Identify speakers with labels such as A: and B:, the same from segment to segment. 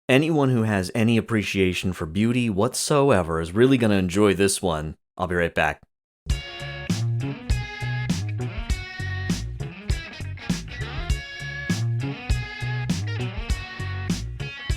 A: Anyone who has any appreciation for beauty whatsoever is really going to enjoy this one. I'll be right back.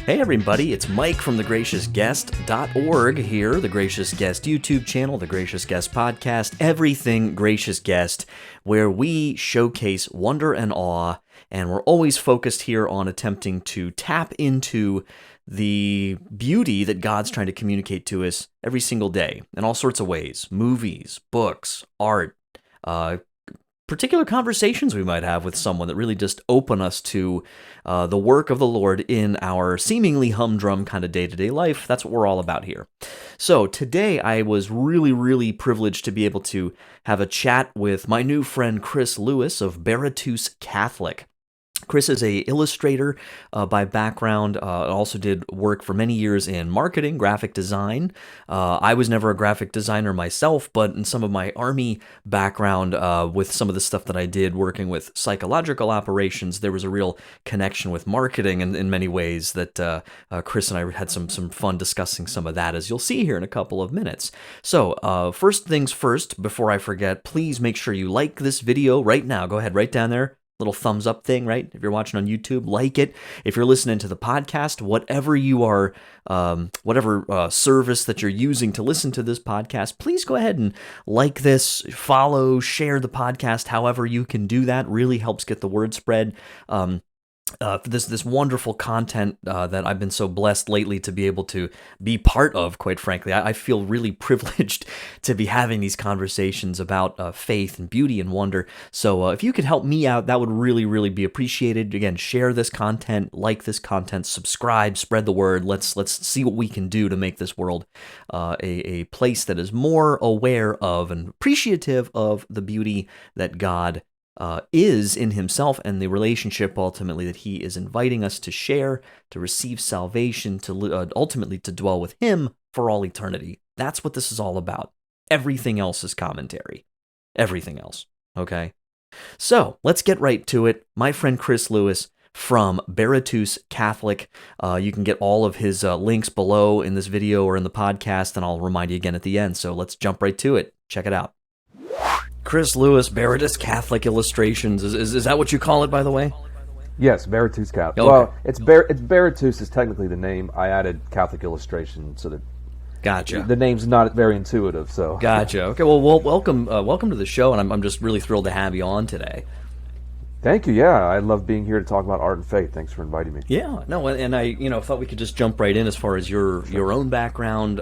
A: Hey everybody, it's Mike from thegraciousguest.org here, the Gracious Guest YouTube channel, the Gracious Guest podcast, everything Gracious Guest, where we showcase wonder and awe, and we're always focused here on attempting to tap into the beauty that God's trying to communicate to us every single day in all sorts of ways. Movies, books, art, particular conversations we might have with someone that really just open us to the work of the Lord in our seemingly humdrum kind of day-to-day life. That's what we're all about here. So today I was really privileged to be able to have a chat with my new friend Chris Lewis of Baritus Catholic. Chris is a illustrator by background, also did work for many years in marketing, graphic design. I was never a graphic designer myself, but in some of my Army background with some of the stuff that I did working with psychological operations, there was a real connection with marketing in many ways that Chris and I had some fun discussing some of that, as you'll see here in a couple of minutes. So first things first, before I forget, please make sure you like this video right now. Go ahead, right down there. Little thumbs up thing, right? If you're watching on YouTube, like it. If you're listening to the podcast, whatever you are, whatever service that you're using to listen to this podcast, please go ahead and like this, follow, share the podcast. However you can do that really helps get the word spread. This wonderful content that I've been so blessed lately to be able to be part of, quite frankly. I feel really privileged to be having these conversations about faith and beauty and wonder. So if you could help me out, that would really be appreciated. Again, share this content, like this content, subscribe, spread the word. Let's see what we can do to make this world a place that is more aware of and appreciative of the beauty that God is in himself and the relationship ultimately that he is inviting us to share, to receive salvation, to ultimately to dwell with him for all eternity. That's what this is all about. Everything else is commentary. Everything else. Okay? So let's get right to it. My friend Chris Lewis from Baritus Catholic. You can get all of his links below in this video or in the podcast, and I'll remind you again at the end. So let's jump right to it. Check it out. Chris Lewis, Baritus Catholic Illustrations. Is that what you call it, by the way?
B: Yes, Baritus Catholic.
A: Okay.
B: Well, it's Baritus is technically the name. I added Catholic Illustration so that
A: Gotcha.
B: the name's not very intuitive. So
A: Gotcha. Okay. Well, welcome to the show, and I'm just really thrilled to have you on today.
B: Thank you. Yeah, I love being here to talk about art and faith. Thanks for inviting me.
A: Yeah. No, and I thought we could just jump right in as far as your own background.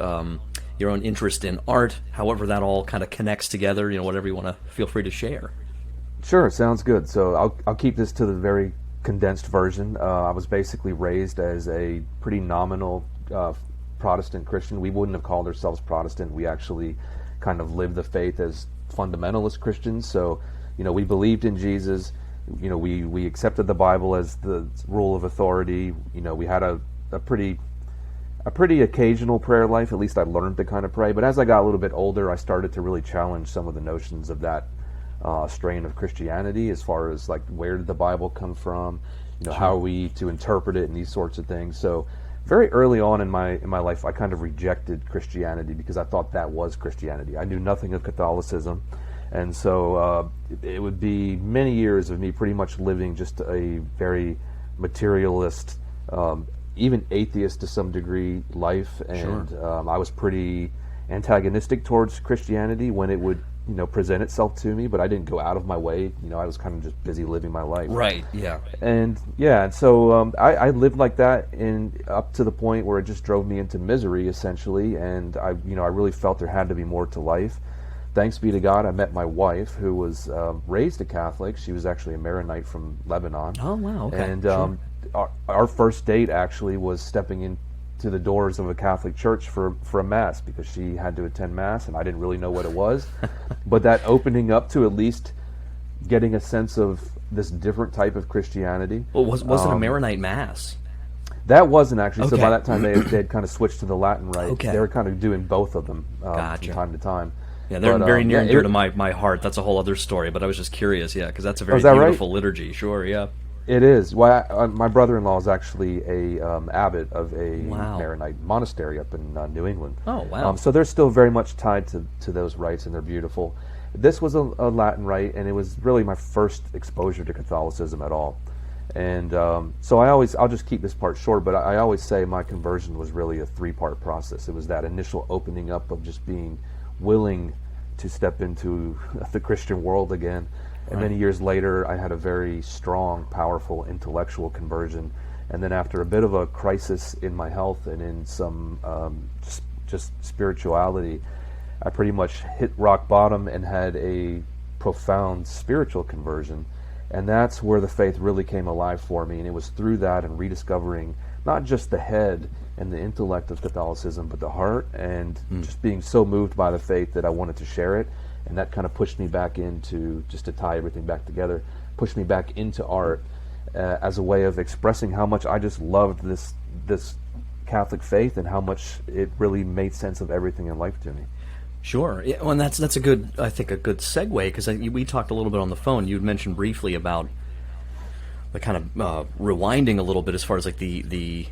A: Your own interest in art, however that all kind of connects together, whatever you want to feel free to share.
B: Sure, sounds good. So I'll keep this to the very condensed version. I was basically raised as a pretty nominal Protestant Christian. We wouldn't have called ourselves Protestant. We actually kind of lived the faith as fundamentalist Christians. So, we believed in Jesus. We accepted the Bible as the rule of authority. We had a pretty occasional prayer life. At least I learned to kind of pray. But as I got a little bit older, I started to really challenge some of the notions of that strain of Christianity, as far as like, where did the Bible come from? How are we to interpret it, and these sorts of things. So very early on in my life, I kind of rejected Christianity because I thought that was Christianity. I knew nothing of Catholicism. And so it would be many years of me pretty much living just a very materialist, even atheist to some degree life, and sure. I was pretty antagonistic towards Christianity when it would present itself to me, but I didn't go out of my way. I was kind of just busy living my life.
A: Right. Yeah.
B: And so I lived like that, and up to the point where it just drove me into misery essentially, and I really felt there had to be more to life. Thanks be to God, I met my wife, who was raised a Catholic. She was actually a Maronite from Lebanon.
A: Oh wow. Okay.
B: And
A: sure.
B: Our first date actually was stepping into the doors of a Catholic church for a Mass, because she had to attend Mass and I didn't really know what it was. But that opening up to at least getting a sense of this different type of Christianity.
A: Well, was it a Maronite Mass?
B: That wasn't actually.
A: Okay.
B: So by that time they had kind of switched to the Latin Rite.
A: Okay.
B: They were kind of doing both of them
A: Gotcha.
B: from time to time.
A: Yeah, they're very near and dear to my heart. That's a whole other story, but I was just curious, yeah, because that's a very
B: that
A: beautiful
B: right?
A: liturgy. Sure, yeah.
B: It is. Well, my brother-in-law is actually a abbot of a
A: Wow.
B: Maronite monastery up in New England.
A: Oh, wow.
B: So they're still very much tied to those rites, and they're beautiful. This was a Latin rite, and it was really my first exposure to Catholicism at all. And so I'll just keep this part short, but I always say my conversion was really a 3-part process. It was that initial opening up of just being willing to step into the Christian world again. And many years later, I had a very strong, powerful intellectual conversion. And then after a bit of a crisis in my health and in some just spirituality, I pretty much hit rock bottom and had a profound spiritual conversion. And that's where the faith really came alive for me. And it was through that and rediscovering not just the head and the intellect of Catholicism, but the heart, and just being so moved by the faith that I wanted to share it. And that kind of pushed me back into, just to tie everything back together, pushed me back into art as a way of expressing how much I just loved this Catholic faith and how much it really made sense of everything in life to me.
A: Sure. Yeah, well, and that's a good, I think, a good segue, because we talked a little bit on the phone. You had mentioned briefly about the kind of rewinding a little bit as far as like the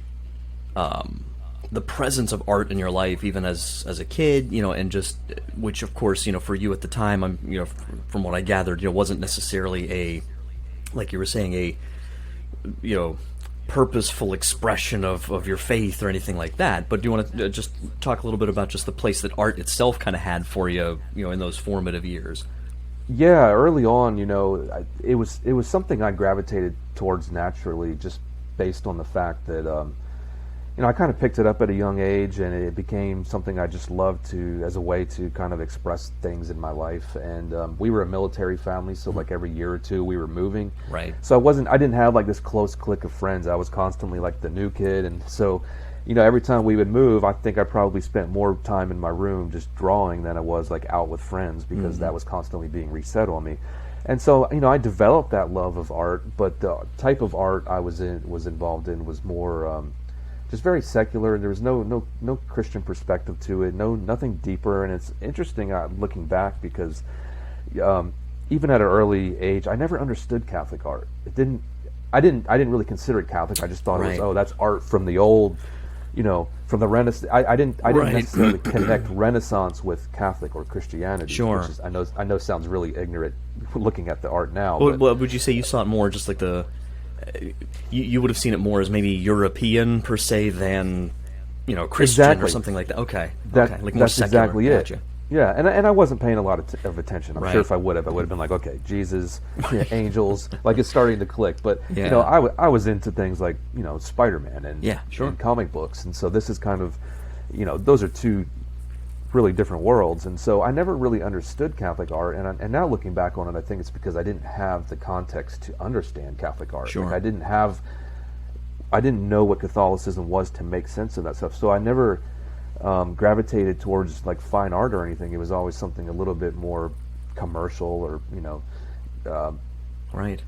A: presence of art in your life, even as a kid, and just, which of course, for you at the time, from what I gathered, wasn't necessarily like you were saying, a purposeful expression of your faith or anything like that. But do you want to just talk a little bit about just the place that art itself kind of had for you, in those formative years?
B: Yeah, early on, it was something I gravitated towards naturally, just based on the fact that I kind of picked it up at a young age, and it became something I just loved as a way to kind of express things in my life. And we were a military family, so like every year or two we were moving.
A: Right.
B: So I didn't have like this close clique of friends. I was constantly like the new kid, and so every time we would move, I think I probably spent more time in my room just drawing than I was like out with friends, because that was constantly being reset on me. And so I developed that love of art, but the type of art I was involved in was more just very secular, and there was no Christian perspective to it, nothing deeper. And it's interesting looking back, because even at an early age, I never understood Catholic art. I didn't really consider it Catholic. I just thought it was, that's art from the old, from the Renaissance. I didn't necessarily connect Renaissance with Catholic or Christianity.
A: Sure.
B: Which is, I know sounds really ignorant looking at the art now.
A: Well, would you say you saw it more just like you would have seen it more as maybe European per se than Christian or something like that? Okay, like more
B: that's
A: secular.
B: Exactly
A: Gotcha.
B: it. Yeah, and I wasn't paying a lot of attention. I'm
A: Right.
B: sure if I would have been like, okay, Jesus, angels, like it's starting to click. But
A: Yeah.
B: I was into things like Spider-Man and
A: Yeah, sure.
B: and comic books, and so this is kind of those are two really different worlds, and so I never really understood Catholic art, and now looking back on it, I think it's because I didn't have the context to understand Catholic art.
A: Sure.
B: Like I didn't know what Catholicism was to make sense of that stuff, so I never gravitated towards like fine art or anything. It was always something a little bit more commercial or
A: Right.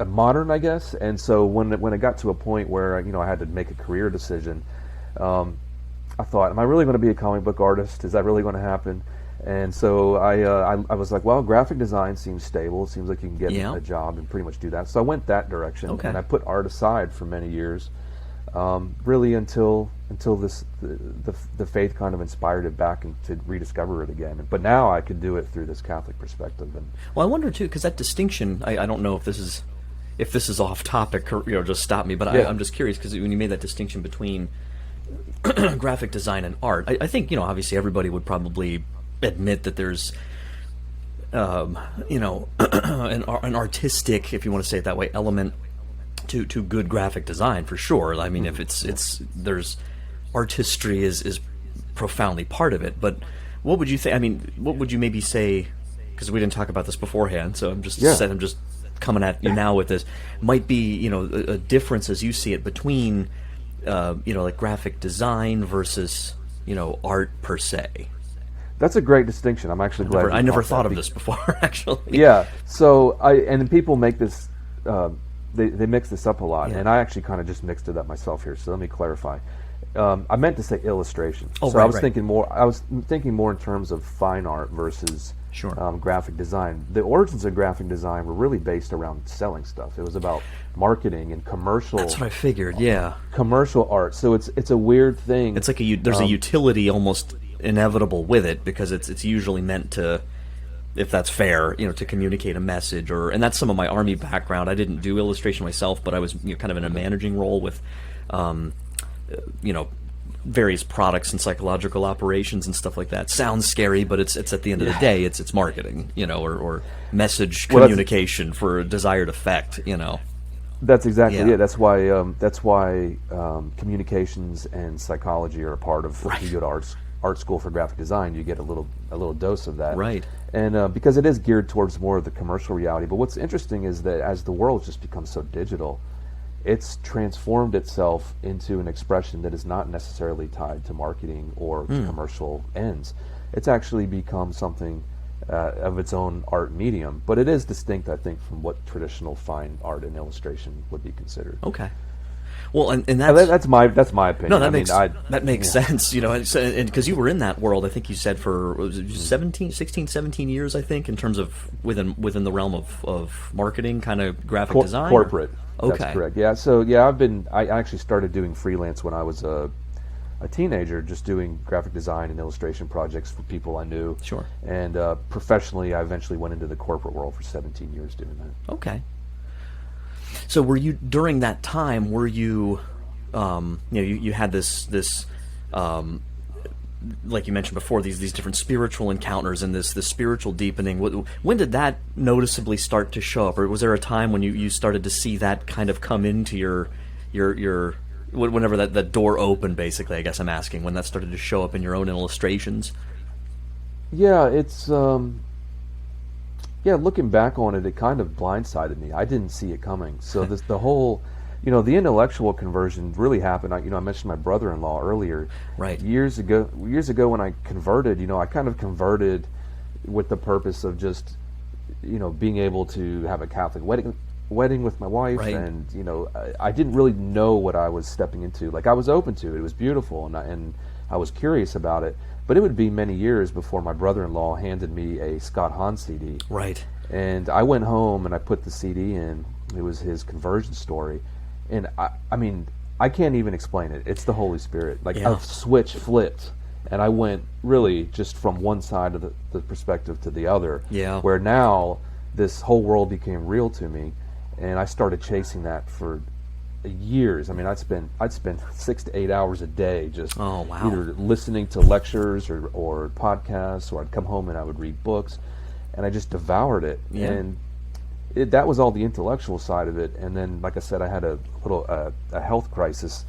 B: modern, I guess. And so when it got to a point where I had to make a career decision, I thought, am I really going to be a comic book artist? Is that really going to happen? And so I was like, well, graphic design seems stable. It seems like you can get a job and pretty much do that. So I went that direction, and I put art aside for many years, really until the faith kind of inspired it back and to rediscover it again. But now I could do it through this Catholic perspective. And
A: well, I wonder too, because that distinction, I don't know if this is off topic, or just stop me. But I'm just curious, because when you made that distinction between graphic design and art, I think obviously everybody would probably admit that there's an artistic, if you want to say it that way, element to good graphic design, for sure. I mean, if it's there's artistry is profoundly part of it. But what would you think? I mean, what would you maybe say? Because we didn't talk about this beforehand, so I'm just coming at you now with this. Might be a difference as you see it between like graphic design versus art per se.
B: that's a great distinction. I'm actually glad.
A: I never thought of this before, actually.
B: Yeah. So people make this. They mix this up a lot, and I actually kind of just mixed it up myself here. So let me clarify. I meant to say illustration.
A: Oh,
B: so
A: right,
B: I was
A: right.
B: thinking more. I was thinking more in terms of fine art versus
A: Sure.
B: graphic design. The origins of graphic design were really based around selling stuff. It was about marketing and commercial.
A: That's what I figured. Yeah.
B: Commercial art. So it's a weird thing.
A: It's like there's a utility almost inevitable with it because it's usually meant to, if that's fair, to communicate a message and that's some of my Army background. I didn't do illustration myself, but I was kind of in a managing role with, various products and psychological operations and stuff like that. Sounds scary, but it's at the end of the day, it's marketing, or message communication for a desired effect,
B: That's exactly
A: Yeah.
B: it. That's why communications and psychology are a part of. If you go to art school for graphic design, you get a little dose of that.
A: Right.
B: And because it is geared towards more of the commercial reality. But what's interesting is that as the world just becomes so digital, it's transformed itself into an expression that is not necessarily tied to marketing or to commercial ends. It's actually become something of its own art medium, but it is distinct, I think, from what traditional fine art and illustration would be considered.
A: Okay. Well, and
B: That's my opinion.
A: no, that makes sense, and because you were in that world, I think you said for what was it, 17 years, I think, in terms of within the realm of marketing, kind of graphic design,
B: corporate.
A: Okay.
B: That's correct. Yeah. So I actually started doing freelance when I was a teenager, just doing graphic design and illustration projects for people I knew.
A: Sure.
B: And professionally, I eventually went into the corporate world for 17 years doing that.
A: Okay. So were you during that time? Were you, you had this, like you mentioned before, these different spiritual encounters and this spiritual deepening. When did that noticeably start to show up, or was there a time when you started to see that kind of come into your whenever that door opened? Basically, I guess I'm asking when that started to show up in your own illustrations.
B: Yeah, it's looking back on it, it kind of blindsided me. I didn't see it coming. So the whole, the intellectual conversion really happened. I mentioned my brother-in-law earlier.
A: Right.
B: Years ago when I converted, I kind of converted with the purpose of just, being able to have a Catholic wedding with my wife,
A: Right.
B: and I didn't really know what I was stepping into. Like, I was open to it. It was beautiful, and I was curious about it. But it would be many years before my brother-in-law handed me a Scott Hahn CD.
A: Right.
B: And I went home and I put the CD in. It was his conversion story. And I mean, I can't even explain it. It's the Holy Spirit. Like,
A: Yeah.
B: a switch flipped. And I went really just from one side of the perspective to the other.
A: Yeah.
B: Where now this whole world became real to me. And I started chasing that for years. I mean, I'd spend 6 to 8 hours a day just
A: Oh, wow.
B: either listening to lectures or podcasts, or I'd come home and I would read books, and I just devoured it.
A: Yeah.
B: And that was all the intellectual side of it. And then, like I said, I had a little a health crisis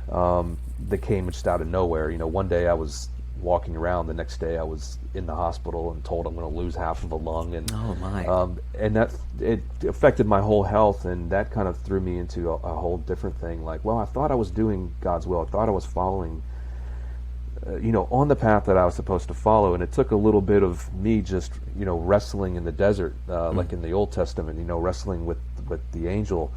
B: that came just out of nowhere. One day I was walking around, the next day I was in the hospital and told I'm going to lose half of a lung, and
A: Oh, my.
B: and that it affected my whole health, and that kind of threw me into a whole different thing. Like, well, I thought I was doing God's will. I thought I was following, on the path that I was supposed to follow, and it took a little bit of me just, wrestling in the desert, like in the Old Testament, wrestling with the angel,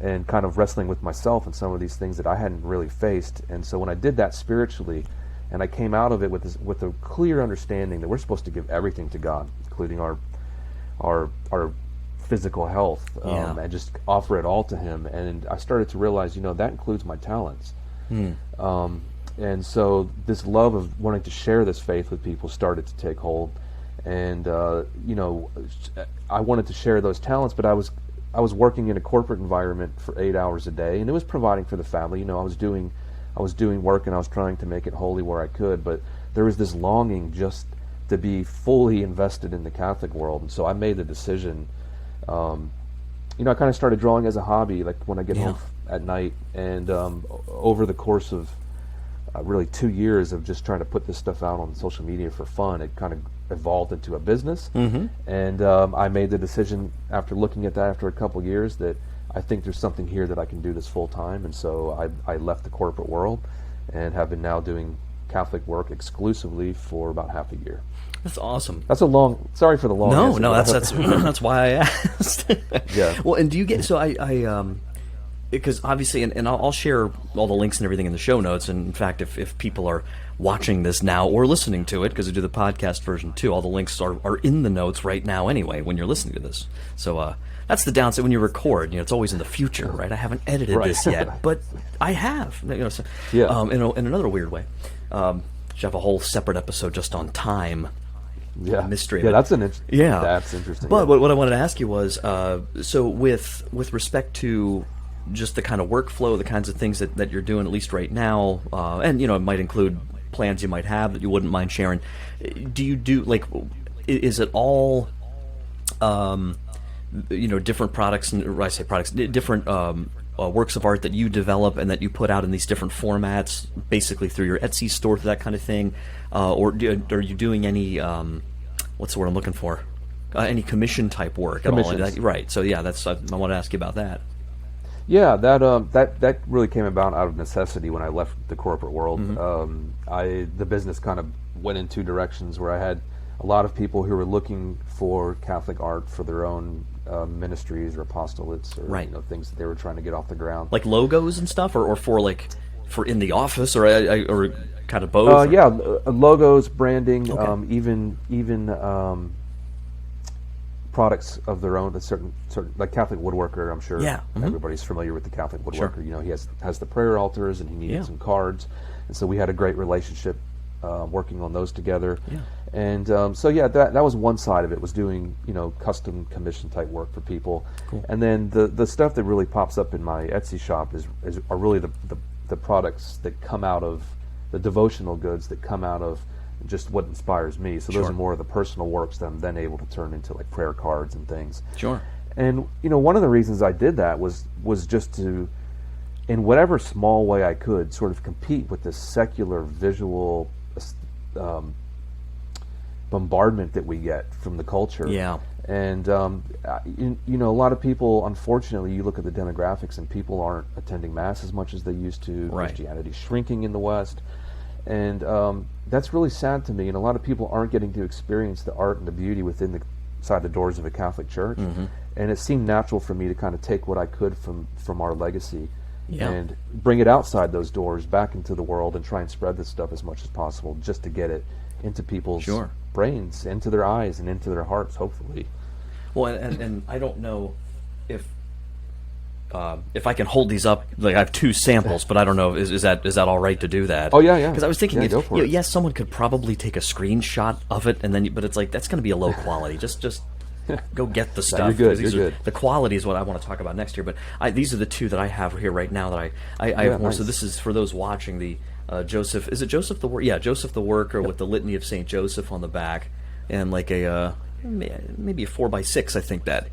B: and kind of wrestling with myself and some of these things that I hadn't really faced. And so when I did that spiritually, and I came out of it with a clear understanding that we're supposed to give everything to God, including our physical health,
A: Yeah.
B: and just offer it all to Him. And I started to realize, that includes my talents. And so this love of wanting to share this faith with people started to take hold. And I wanted to share those talents, but I was working in a corporate environment for 8 hours a day, and it was providing for the family. I was doing work, and I was trying to make it holy where I could, but there was this longing just to be fully invested in the Catholic world. And so I made the decision. I kind of started drawing as a hobby, like when I get home at night, and over the course of really 2 years of just trying to put this stuff out on social media for fun, it kind of evolved into a business. And I made the decision after looking at that after a couple years that I think there's something here that I can do this full time. And so I left the corporate world and have been now doing Catholic work exclusively for about half a year.
A: That's awesome.
B: That's sorry for the long answer.
A: That's why I asked.
B: Yeah.
A: Well, and do you get, so because obviously, and I'll share all the links and everything in the show notes. And in fact, if people are watching this now or listening to it, because I do the podcast version too, all the links are in the notes right now anyway when you're listening to this. So that's the downside when you record. It's always in the future, right? I haven't edited this yet, but I have. So, in another weird way, should have a whole separate episode just on time. Mystery.
B: Yeah, that's interesting.
A: But what I wanted to ask you was, so with respect to just the kind of workflow, the kinds of things that you're doing, at least right now, and it might include plans you might have that you wouldn't mind sharing. Do you do, like, is it all, different products, or I say products, different works of art that you develop and that you put out in these different formats, basically through your Etsy store, that kind of thing, or are you doing any, what's the word I'm looking for? Any commission type work at all? Right. So yeah, I want to ask you about that.
B: Yeah, that really came about out of necessity when I left the corporate world. The business kind of went in two directions, where I had a lot of people who were looking for Catholic art for their own ministries or apostolates, or things that they were trying to get off the ground,
A: like logos and stuff, or for in the office, or kind of both.
B: Logos, branding, even products of their own. A certain like Catholic woodworker. I'm sure everybody's familiar with the Catholic woodworker.
A: Sure.
B: He has the prayer altars, and he needed some cards, and so we had a great relationship working on those together. And that was one side of it, was doing custom commission type work for people.
A: Cool.
B: And then the stuff that really pops up in my Etsy shop are really the products that come out of the devotional goods that come out of just what inspires me. So those are more of the personal works that I'm then able to turn into like prayer cards and things.
A: Sure.
B: And one of the reasons I did that was just to, in whatever small way I could, sort of compete with this secular visual bombardment that we get from the culture.
A: Yeah.
B: And a lot of people, unfortunately, you look at the demographics and people aren't attending Mass as much as they used to.
A: Right.
B: Christianity's shrinking in the West. And that's really sad to me. And a lot of people aren't getting to experience the art and the beauty inside the doors of a Catholic church.
A: Mm-hmm.
B: And it seemed natural for me to kind of take what I could from our legacy
A: Yeah.
B: and bring it outside those doors, back into the world, and try and spread this stuff as much as possible, just to get it into people's brains, into their eyes, and into their hearts, hopefully.
A: Well, and I don't know if I can hold these up. Like, I have two samples, but I don't know, is that all right to do that?
B: Oh yeah.
A: Because I was thinking,
B: go for it.
A: Yes, someone could probably take a screenshot of it, but it's like, that's going to be a low quality. Just go get the stuff.
B: You're good.
A: The quality is what I want to talk about next year. But these are the two that I have here right now that I have more.
B: Nice.
A: So this is for those watching the Joseph. Is it Joseph the Worker? Yeah, Joseph the Worker with the Litany of Saint Joseph on the back, and like a maybe a 4x6, I think that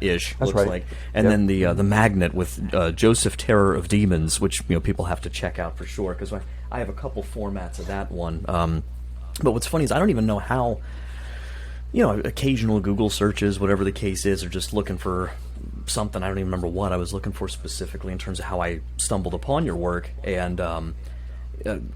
A: ish
B: That's
A: looks
B: right.
A: like, and then the magnet with Joseph Terror of Demons, which people have to check out for sure, because I have a couple formats of that one. But what's funny is I don't even know how. Occasional Google searches, whatever the case is, or just looking for something. I don't even remember what I was looking for specifically in terms of how I stumbled upon your work. And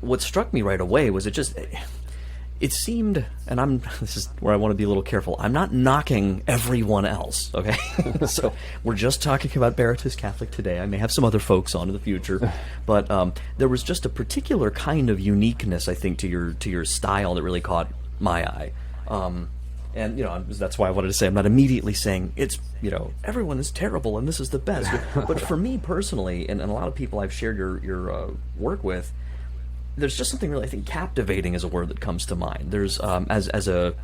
A: what struck me right away was it seemed, and this is where I want to be a little careful, I'm not knocking everyone else, okay? So we're just talking about Baritus Catholic today. I may have some other folks on in the future, but there was just a particular kind of uniqueness, I think, to your style that really caught my eye. And that's why I wanted to say I'm not immediately saying it's everyone is terrible and this is the best. But for me personally, and a lot of people I've shared your work with, there's just something really, I think, captivating is a word that comes to mind. There's as a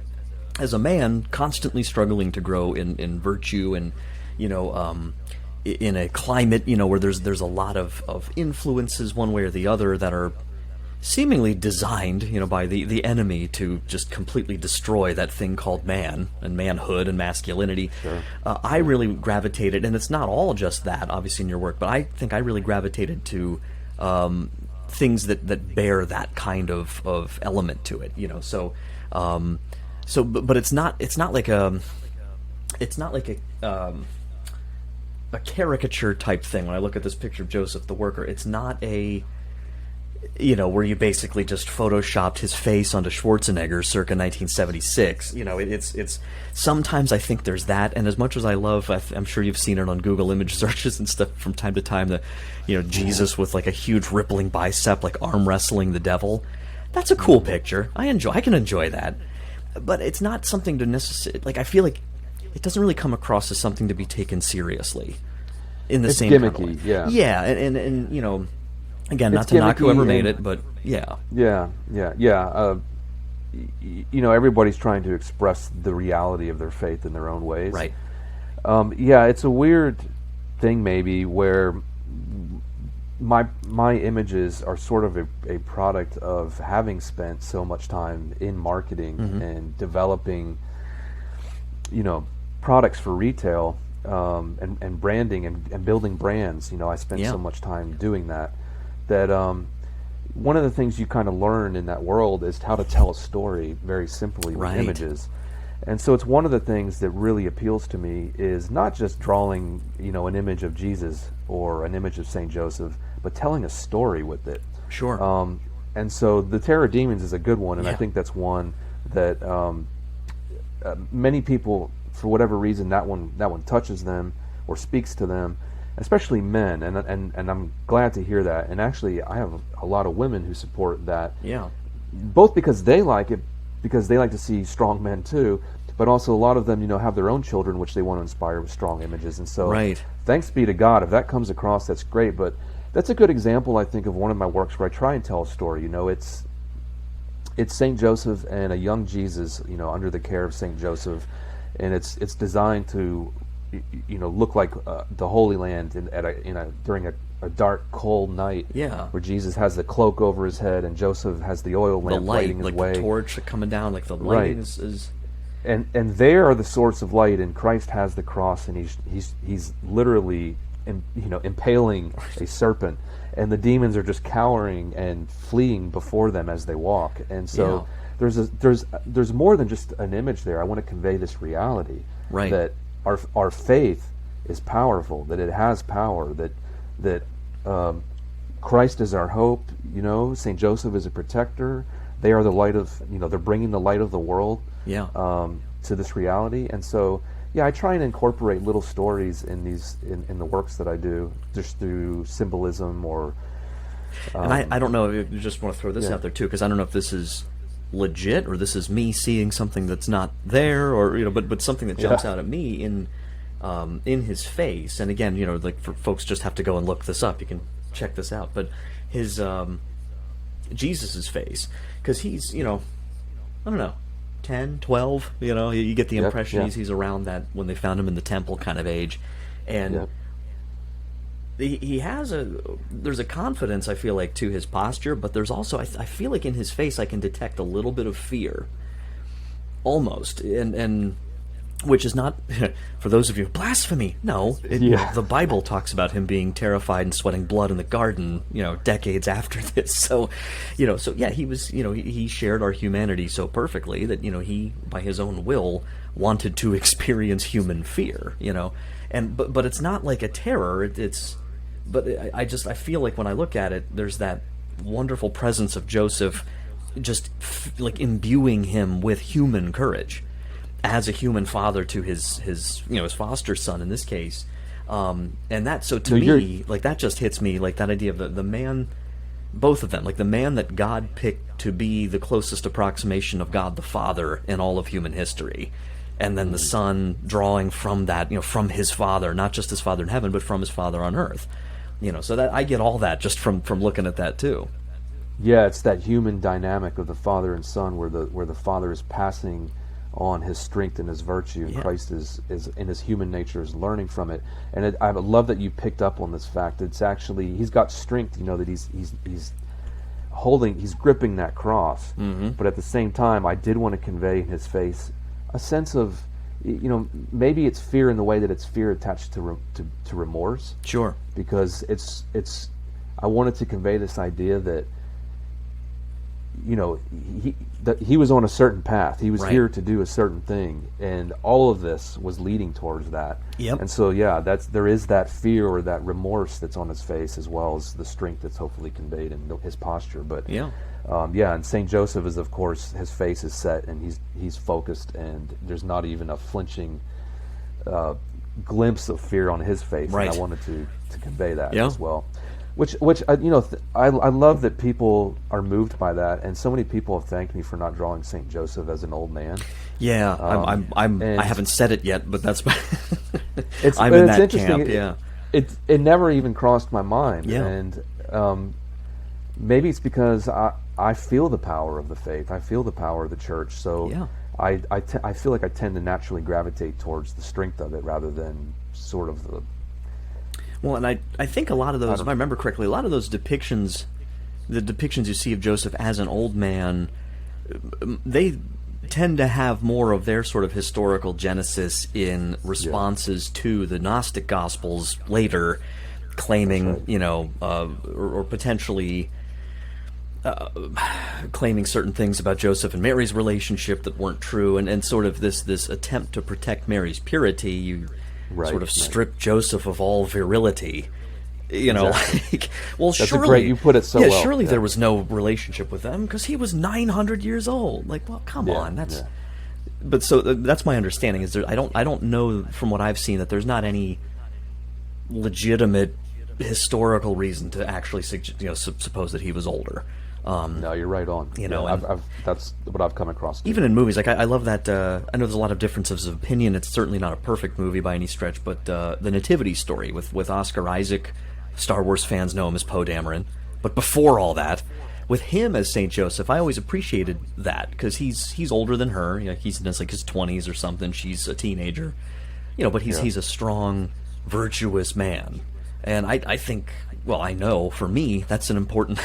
A: man constantly struggling to grow in virtue and in a climate where there's a lot of influences one way or the other that are seemingly designed, by the enemy to just completely destroy that thing called man and manhood and masculinity.
B: Sure.
A: I really gravitated, and it's not all just that, obviously, in your work, but I think I really gravitated to things that bear that kind of element to it. But it's not like a caricature type thing. When I look at this picture of Joseph the Worker, it's not where you basically just photoshopped his face onto Schwarzenegger circa 1976. It's sometimes I think there's that, and as much as I love, I'm sure you've seen it on Google image searches and stuff from time to time, Jesus with like a huge rippling bicep, like arm wrestling the devil. That's a cool picture. I can enjoy that, but it's not something to necessarily, like, I feel like it doesn't really come across as something to be taken seriously in the same
B: gimmicky,
A: kind of way.
B: yeah.
A: Yeah, and again, not to knock whoever made it, but yeah.
B: Yeah. Everybody's trying to express the reality of their faith in their own ways.
A: Right.
B: It's a weird thing maybe where my images are sort of a product of having spent so much time in marketing and developing, products for retail, and branding and building brands. I spent so much time doing that one of the things you kind of learn in that world is how to tell a story very simply with images. And so it's one of the things that really appeals to me is not just drawing, an image of Jesus or an image of St. Joseph, but telling a story with it.
A: Sure.
B: And so the Terror of Demons is a good one, and I think that's one that many people, for whatever reason, that one touches them or speaks to them, especially men, and I'm glad to hear that. And actually, I have a lot of women who support that.
A: Yeah.
B: Both because they like it, because they like to see strong men too, but also a lot of them, have their own children which they want to inspire with strong images. And so, thanks be to God, if that comes across, that's great. But that's a good example, I think, of one of my works where I try and tell a story. It's St. Joseph and a young Jesus, under the care of St. Joseph, and it's designed to look like the Holy Land during a dark, cold night.
A: Yeah.
B: Where Jesus has the cloak over his head and Joseph has the oil lamp lighting his way.
A: The torch coming down, like the lighting is.
B: And they are the source of light, and Christ has the cross, and he's literally impaling a serpent, and the demons are just cowering and fleeing before them as they walk. And so there's more than just an image there. I want to convey this reality that our faith is powerful, that it has power, that Christ is our hope. St. Joseph is a protector. They are the light of, they're bringing the light of the world to this reality. And so, I try and incorporate little stories in the works that I do, just through symbolism or.
A: And I don't know. I just want to throw this out there too, because I don't know if this is legit or this is me seeing something that's not there, or but something that jumps out at me in his face. And again, like, for folks just have to go and look this up. You can check this out. But his Jesus's face, because he's I don't know, 10, 12, you get the impression he's around that when they found him in the temple kind of age. And he has there's a confidence, I feel like, to his posture, but there's also, I feel like in his face I can detect a little bit of fear, almost, and which is not, for those of you, blasphemy. No, the Bible talks about him being terrified and sweating blood in the garden, decades after this. So, he was, he shared our humanity so perfectly that, he, by his own will, wanted to experience human fear, but it's not like a terror. But I feel like when I look at it, there's that wonderful presence of Joseph, just like imbuing him with human courage, as a human father to his foster son in this case, and that, so to me, like, that just hits me, like that idea of the man, both of them, like the man that God picked to be the closest approximation of God the Father in all of human history, and then the son drawing from that, from his father, not just his father in heaven, but from his father on earth, so that I get all that just from looking at that too.
B: Yeah, it's that human dynamic of the father and son, where the father is passing on his strength and his virtue, and Christ is in his human nature is learning from it. And I love that you picked up on this fact. It's actually, he's got strength, that he's gripping that cross, but at the same time, I did want to convey in his face a sense of, maybe it's fear in the way that it's fear attached to remorse.
A: Sure.
B: Because it's I wanted to convey this idea that he was on a certain path. He was
A: Right.
B: here to do a certain thing, and all of this was leading towards that.
A: Yep.
B: And so, there is that fear or that remorse that's on his face, as well as the strength that's hopefully conveyed in his posture. But and Saint Joseph is, of course, his face is set and he's focused, and there's not even a flinching glimpse of fear on his face.
A: Right.
B: And I wanted to convey that
A: Yeah.
B: as well. Which I love that people are moved by that, and so many people have thanked me for not drawing Saint Joseph as an old man.
A: Yeah, I haven't said it yet, but that's
B: It's
A: I'm in
B: it's
A: that
B: interesting.
A: camp. Yeah,
B: It never even crossed my mind,
A: Yeah.
B: and maybe it's because I feel the power of the faith. I feel the power of the church. So
A: Yeah.
B: I feel like I tend to naturally gravitate towards the strength of it rather than sort of the.
A: Well, and I think a lot of those, if I remember correctly, a lot of those depictions, the depictions you see of Joseph as an old man, they tend to have more of their sort of historical genesis in responses to the Gnostic Gospels later, claiming, or potentially claiming certain things about Joseph and Mary's relationship that weren't true, and sort of this attempt to protect Mary's purity. You sort of strip Joseph of all virility.
B: Exactly.
A: Well,
B: That's
A: surely
B: you put it so well.
A: Surely there was no relationship with them because he was 900 years old. Like, well, come on, that's. But so that's my understanding. Is there? I don't know from what I've seen that there's not any legitimate historical reason to actually suppose that he was older.
B: No, you're right on. That's what I've come across too.
A: Even in movies, like I love that. I know there's a lot of differences of opinion. It's certainly not a perfect movie by any stretch, but the Nativity Story with Oscar Isaac, Star Wars fans know him as Poe Dameron. But before all that, with him as Saint Joseph, I always appreciated that because he's older than her. He's in like his 20s or something. She's a teenager. But he's a strong, virtuous man, and I think. Well, I know for me that's an important,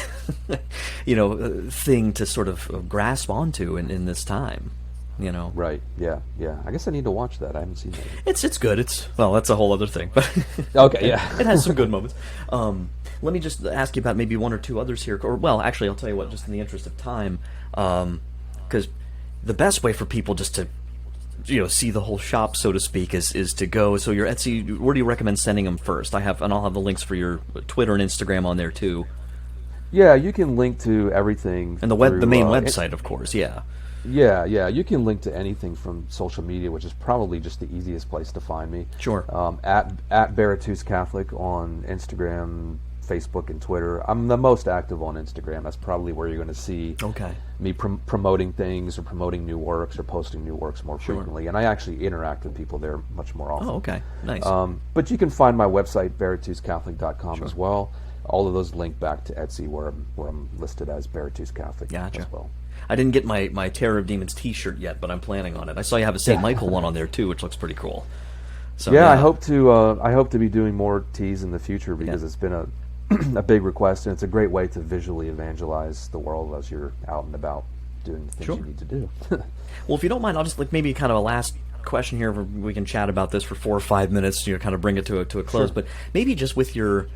A: thing to sort of grasp onto in this time,
B: Right. Yeah. I guess I need to watch that. I haven't seen that.
A: It's good. That's a whole other thing. But
B: okay, yeah,
A: it has some good moments. Let me just ask you about maybe one or two others here, or well, actually, I'll tell you what. Just in the interest of time, because the best way for people just to see the whole shop, so to speak, is to go. So your Etsy, where do you recommend sending them first? I'll have the links for your Twitter and Instagram on there too.
B: Yeah, you can link to everything.
A: And the main website, of course, yeah.
B: Yeah, you can link to anything from social media, which is probably just the easiest place to find me.
A: Sure.
B: At Baritus Catholic on Instagram, Facebook, and Twitter. I'm the most active on Instagram. That's probably where you're going to see me promoting things or promoting new works or posting new works more frequently. And I actually interact with people there much more often.
A: Oh, okay. Nice.
B: But you can find my website, barituscatholic.com as well. All of those link back to Etsy where I'm listed as Baritus Catholic as well.
A: I didn't get my Terror of Demons t-shirt yet, but I'm planning on it. I saw you have a St. Michael one on there too, which looks pretty cool. So
B: I hope to be doing more teas in the future because it's been a big request, and it's a great way to visually evangelize the world as you're out and about doing the things you need to do.
A: Well, if you don't mind, I'll just maybe kind of a last question here. We can chat about this for 4 or 5 minutes, kind of bring it to a close. But maybe just with your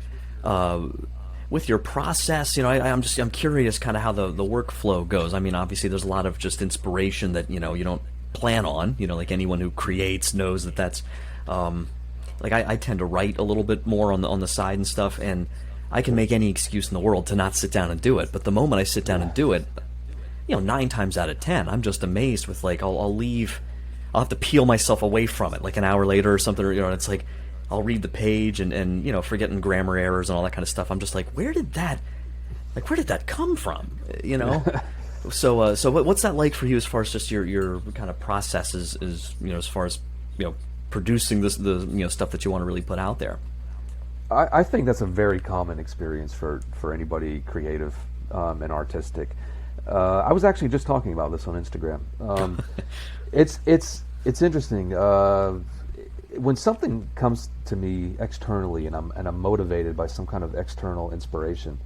A: process, I'm curious kind of how the workflow goes. I mean, obviously, there's a lot of just inspiration that you don't plan on. Like anyone who creates knows that's like I tend to write a little bit more on the side and stuff, and I can make any excuse in the world to not sit down and do it. But the moment I sit down and do it, 9 times out of 10, I'm just amazed with I'll leave. I'll have to peel myself away from it like an hour later or something. And it's like I'll read the page and forgetting grammar errors and all that kind of stuff. I'm just like, where did that come from? So what's that like for you as far as just your kind of processes is as far as producing the stuff that you want to really put out there?
B: I think that's a very common experience for anybody creative and artistic. I was actually just talking about this on Instagram. It's interesting when something comes to me externally and I'm motivated by some kind of external inspiration.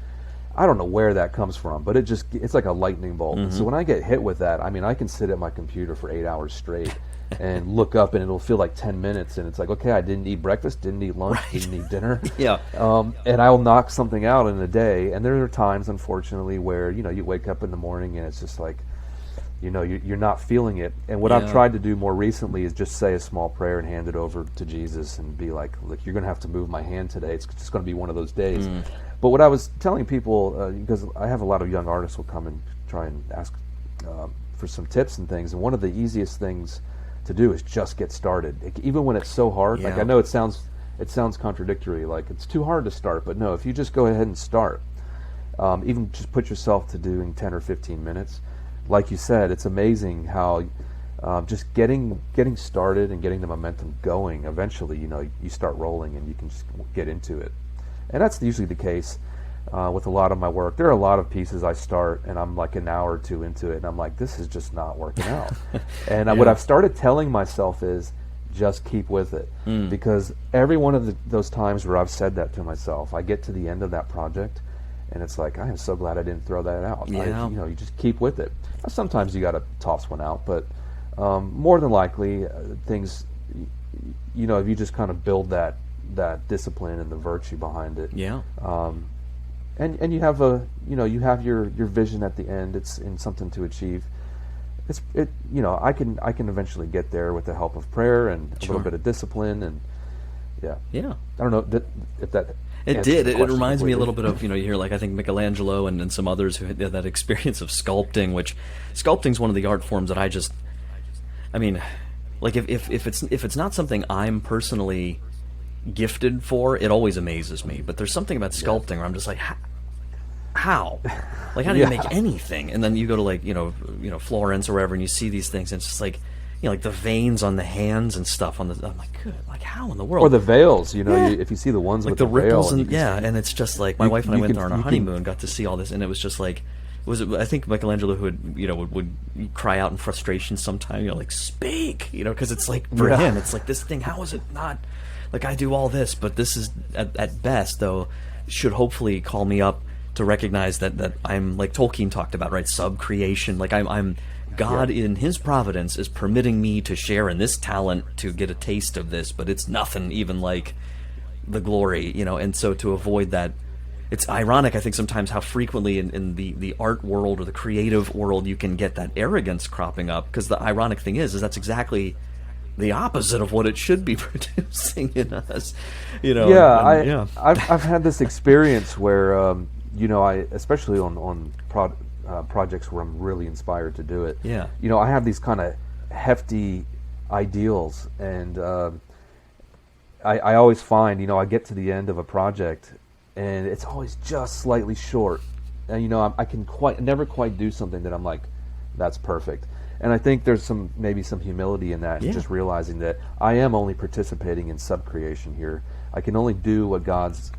B: I don't know where that comes from, but it's like a lightning bolt.
A: Mm-hmm.
B: So when I get hit with that, I mean, I can sit at my computer for 8 hours straight and look up, and it'll feel like 10 minutes, and it's like, okay, I didn't eat breakfast, didn't eat lunch,
A: Right.
B: didn't eat dinner.
A: Yeah.
B: And I'll knock something out in a day. And there are times, unfortunately, where, you wake up in the morning and it's just like, you're not feeling it. And what I've tried to do more recently is just say a small prayer and hand it over to Jesus and be like, look, you're going to have to move my hand today. It's just going to be one of those days. But what I was telling people, because I have a lot of young artists who come and try and ask for some tips and things, and one of the easiest things to do is just get started. Even when it's so hard, like I know it sounds contradictory, like it's too hard to start, but no, if you just go ahead and start, even just put yourself to doing 10 or 15 minutes, like you said, it's amazing how just getting started and getting the momentum going, eventually, you start rolling and you can just get into it. And that's usually the case with a lot of my work. There are a lot of pieces I start and I'm like an hour or two into it and I'm like, this is just not working out. And what I've started telling myself is just keep with it. Because every one of those times where I've said that to myself, I get to the end of that project and it's like, I am so glad I didn't throw that out. You just keep with it. Sometimes you got to toss one out, but more than likely things, if you just kind of build that discipline and the virtue behind it. And you have you have your vision at the end. It's in something to achieve. I can eventually get there with the help of prayer and a little bit of discipline and I don't know if that.
A: It did. It reminds me a little bit of, you hear like I think Michelangelo and some others who had that experience of sculpting, which sculpting's one of the art forms that I mean, like if it's not something I'm personally gifted for, it always amazes me. But there's something about sculpting where I'm just like, how? Like, how do you make anything? And then you go to like, Florence or wherever, and you see these things, and it's just like, like the veins on the hands and stuff on the. I'm like, good. Like, how in the world?
B: Or the veils, if you see the ones
A: like
B: with
A: the ripples
B: veil,
A: and it's just like my wife and I went there on our honeymoon, got to see all this, and it was just like. I think Michelangelo who would cry out in frustration sometimes, like speak, because it's like for him, it's like this thing. How is it not? Like I do all this, but this is at best though should hopefully call me up to recognize that I'm like Tolkien talked about, right? Sub-creation. Like I'm God in His providence is permitting me to share in this talent to get a taste of this, but it's nothing even like the glory, And so to avoid that, it's ironic, I think, sometimes how frequently in the art world or the creative world you can get that arrogance cropping up. Because the ironic thing is that's exactly the opposite of what it should be producing in us,
B: I've had this experience where I especially on projects where I'm really inspired to do it. I have these kind of hefty ideals, and I always find I get to the end of a project and it's always just slightly short, and I can never quite do something that I'm like, that's perfect. And I think there's maybe some humility in that, just realizing that I am only participating in sub-creation here. I can only do what God's,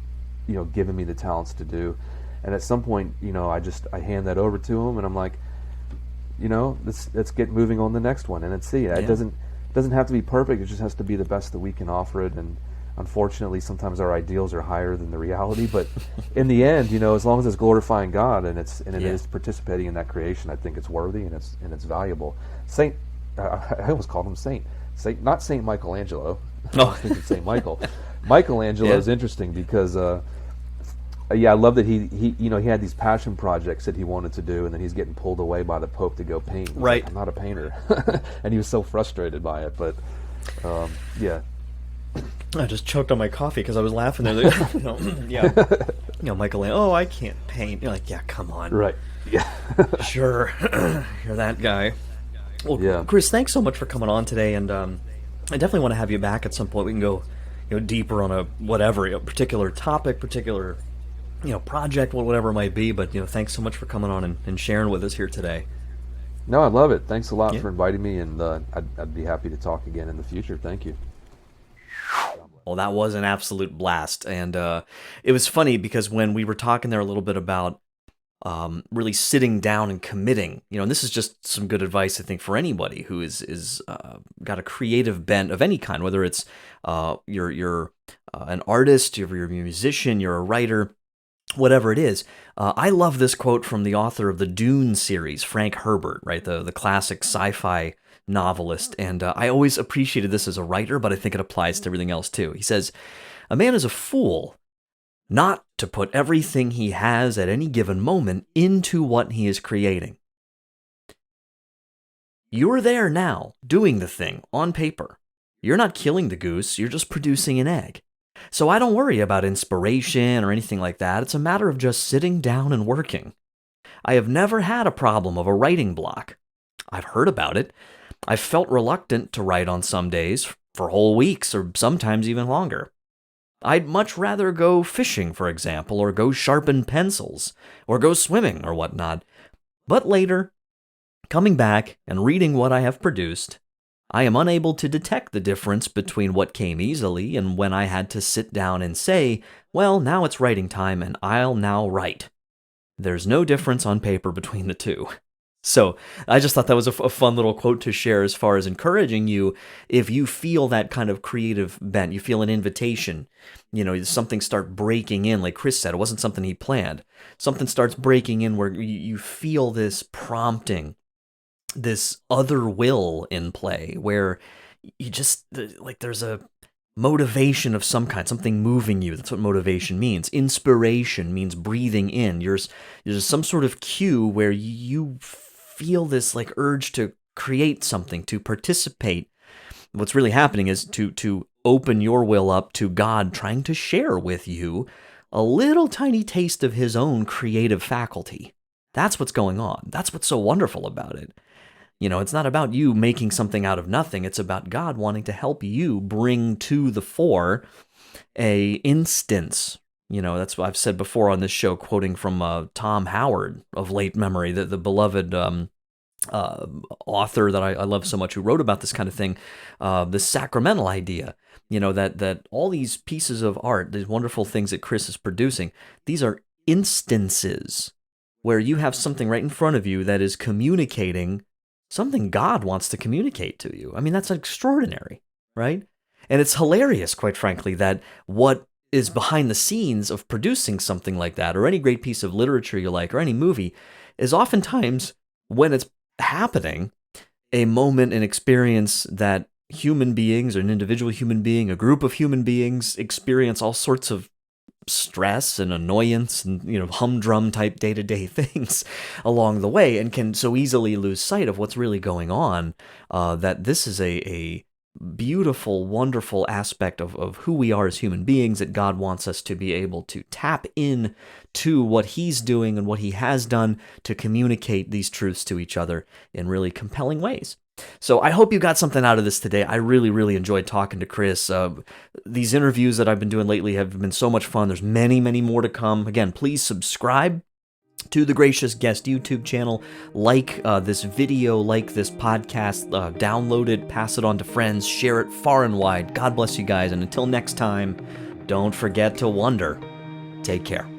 B: given me the talents to do. And at some point, I hand that over to Him, and I'm like, let's get moving on the next one, and let's see. It doesn't have to be perfect. It just has to be the best that we can offer it. And unfortunately, sometimes our ideals are higher than the reality. But in the end, as long as it's glorifying God and it is participating in that creation, I think it's worthy and it's valuable. I almost called him Saint, not Saint Michelangelo. I was thinking Saint Michael. Michelangelo is interesting because, I love that he had these passion projects that he wanted to do, and then he's getting pulled away by the Pope to go paint.
A: Right.
B: Like, I'm not a painter, and he was so frustrated by it. But
A: I just choked on my coffee because I was laughing there. Michelangelo. Oh, I can't paint. You're like, yeah, come on.
B: Right. Yeah.
A: Sure. You're that guy. Well, Chris, thanks so much for coming on today, and I definitely want to have you back at some point. We can go, deeper on a whatever, particular topic, particular, project, whatever it might be. But thanks so much for coming on and sharing with us here today.
B: No, I love it. Thanks a lot for inviting me, and I'd be happy to talk again in the future. Thank you.
A: Well, that was an absolute blast, and it was funny because when we were talking there a little bit about really sitting down and committing, and this is just some good advice I think for anybody who is got a creative bent of any kind, whether it's you're an artist, you're a musician, you're a writer, whatever it is. I love this quote from the author of the Dune series, Frank Herbert, right? The classic sci-fi novelist. And I always appreciated this as a writer, but I think it applies to everything else too. He says, "A man is a fool not to put everything he has at any given moment into what he is creating." You're there now, doing the thing on paper. You're not killing the goose, you're just producing an egg. So I don't worry about inspiration or anything like that. It's a matter of just sitting down and working. I have never had a problem of a writing block. I've heard about it. I've felt reluctant to write on some days, for whole weeks or sometimes even longer. I'd much rather go fishing, for example, or go sharpen pencils, or go swimming or whatnot. But later, coming back and reading what I have produced, I am unable to detect the difference between what came easily and when I had to sit down and say, well, now it's writing time and I'll now write. There's no difference on paper between the two. So I just thought that was a fun little quote to share as far as encouraging you. If you feel that kind of creative bent, you feel an invitation, something start breaking in, like Chris said, it wasn't something he planned. Something starts breaking in where you feel this prompting, this other will in play, where you just, like, there's a motivation of some kind, something moving you. That's what motivation means. Inspiration means breathing in. There's some sort of cue where you feel this like urge to create something, to participate. What's really happening is to open your will up to God trying to share with you a little tiny taste of his own creative faculty. That's what's going on. That's what's so wonderful about it. It's not about you making something out of nothing. It's about God wanting to help you bring to the fore a instance. That's what I've said before on this show, quoting from Tom Howard of late memory, the beloved author that I love so much, who wrote about this kind of thing, the sacramental idea. That all these pieces of art, these wonderful things that Chris is producing, these are instances where you have something right in front of you that is communicating something God wants to communicate to you. I mean, that's extraordinary, right? And it's hilarious, quite frankly, that what is behind the scenes of producing something like that, or any great piece of literature you like, or any movie, is oftentimes, when it's happening, a moment, an experience that human beings, or an individual human being, a group of human beings, experience all sorts of stress and annoyance and humdrum type day-to-day things along the way, and can so easily lose sight of what's really going on, that this is a beautiful, wonderful aspect of who we are as human beings, that God wants us to be able to tap in to what he's doing and what he has done to communicate these truths to each other in really compelling ways. So I hope you got something out of this today. I really, really enjoyed talking to Chris. These interviews that I've been doing lately have been so much fun. There's many, many more to come. Again, please subscribe to the Gracious Guest YouTube channel. Like this video, like this podcast, download it, pass it on to friends, share it far and wide. God bless you guys, and until next time, don't forget to wonder. Take care.